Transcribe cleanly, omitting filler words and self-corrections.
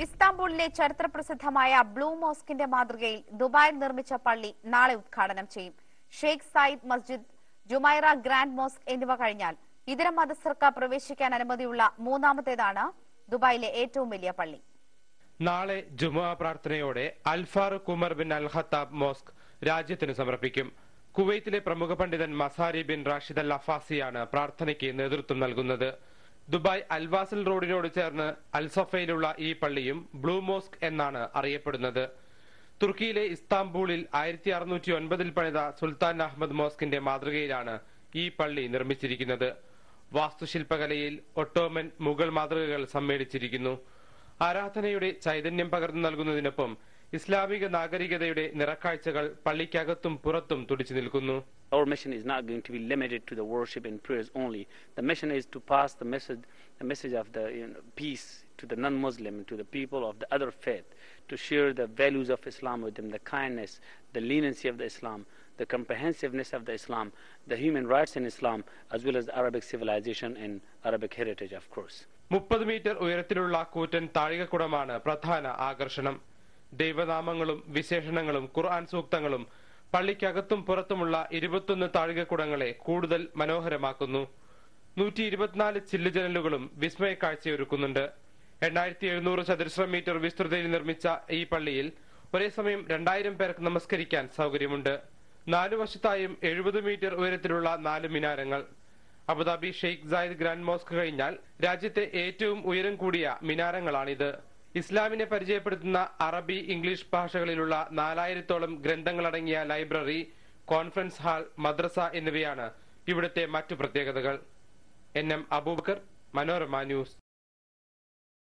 ഇസ്താംബൂളിലെ ചരിത്രപ്രസിദ്ധമായ ബ്ലൂ മോസ്കിന്റെ മാതൃകയിൽ ദുബായിൽ നിർമ്മിച്ച പള്ളി നാളെ ഉദ്ഘാടനം ചെയ്യും. ഷെയ്ഖ് സായിദ് മസ്ജിദ്, ജുമൈറ ഗ്രാൻഡ് മോസ്ക് എന്നിവ കഴിഞ്ഞാൽ ഇതര മതസ്ഥർക്ക് പ്രവേശിക്കാൻ അനുമതിയുള്ള മൂന്നാമത്തേതാണ് ദുബായിലെ ഏറ്റവും വലിയ പള്ളി. നാളെ ജുമുഅ പ്രാർത്ഥനയോടെ അൽ ഫാറൂഖ് ഉമർ ബിൻ അൽ ഖത്താബ് മോസ്ക് രാജ്യത്തിന് സമർപ്പിക്കും. കുവൈത്തിലെ പ്രമുഖ പണ്ഡിതൻ മസാരി ബിൻ റാഷിദ് അൽ അഫാസിയാണ് പ്രാർത്ഥനയ്ക്ക് നേതൃത്വം നൽകുന്നത്. ദുബായ് അൽവാസൽ റോഡിനോട് ചേർന്ന് അൽസഫയിലുള്ള ഈ പള്ളിയും ബ്ലൂ മോസ്ക് എന്നാണ് അറിയപ്പെടുന്നത്. തുർക്കിയിലെ ഇസ്താംബൂളിൽ 1609 പണിത സുൽത്താൻ അഹമ്മദ് മോസ്കിന്റെ മാതൃകയിലാണ് ഈ പള്ളി നിർമ്മിച്ചിരിക്കുന്നത്. വാസ്തുശില്പകലയിൽ ഒട്ടോമൻ, മുഗൾ മാതൃകകൾ സമ്മേളിച്ചിരിക്കുന്നു. ആരാധനയുടെ ചൈതന്യം പകർന്നു നൽകുന്നതിനൊപ്പം ഇസ്ലാമിക നാഗരികതയുടെ നിറക്കാഴ്ചകൾ പള്ളിക്കകത്തും പുറത്തും തുടിച്ചു നിൽക്കുന്നു. Our mission is not going to be limited to the worship and prayers only. The mission is to pass the message of the peace to the non-Muslim, to the people of the other faith, to share the values of Islam with them, the kindness, the leniency of the Islam, the comprehensiveness of the Islam, the human rights in Islam, as well as Arabic civilization and Arabic heritage, of course. 30 metre ഉയരത്തിലുള്ള കൂറ്റൻ താഴികക്കുടമാണ് പ്രധാന ആകർഷണം. ദൈവനാമങ്ങളും വിശേഷണങ്ങളും ഖുർആൻ സൂക്തങ്ങളും പള്ളിക്കകത്തും പുറത്തുമുള്ള 21 താഴികക്കുടങ്ങളെ കൂടുതൽ മനോഹരമാക്കുന്നു. 124 ചില്ലുജനലുകളും വിസ്മയ കാഴ്ചയൊരുക്കുന്നുണ്ട്. 8700 ചതുരശ്ര metre വിസ്തൃതിയിൽ നിർമ്മിച്ച ഈ പള്ളിയിൽ ഒരേ സമയം 2000 പേർക്ക് നമസ്കരിക്കാൻ സൗകര്യമുണ്ട്. 4 വശത്തായും 70 മീറ്റർ ഉയരത്തിലുള്ള 4 മിനാരങ്ങൾ. Abu Dhabi Sheikh Zayed grand mosque കഴിഞ്ഞാൽ രാജ്യത്തെ ഏറ്റവും ഉയരം കൂടിയ മിനാരങ്ങളാണിത്. ഇസ്ലാമിനെ പരിചയപ്പെടുത്തുന്ന അറബി, ഇംഗ്ലീഷ് ഭാഷകളിലുള്ള 4000-ഓളം ഗ്രന്ഥങ്ങളടങ്ങിയ ലൈബ്രറി, കോൺഫറൻസ് ഹാൾ, മദ്രസ എന്നിവയാണ് ഇവിടുത്തെ മറ്റു പ്രത്യേകതകൾ. NM Abubakar, Manorama news.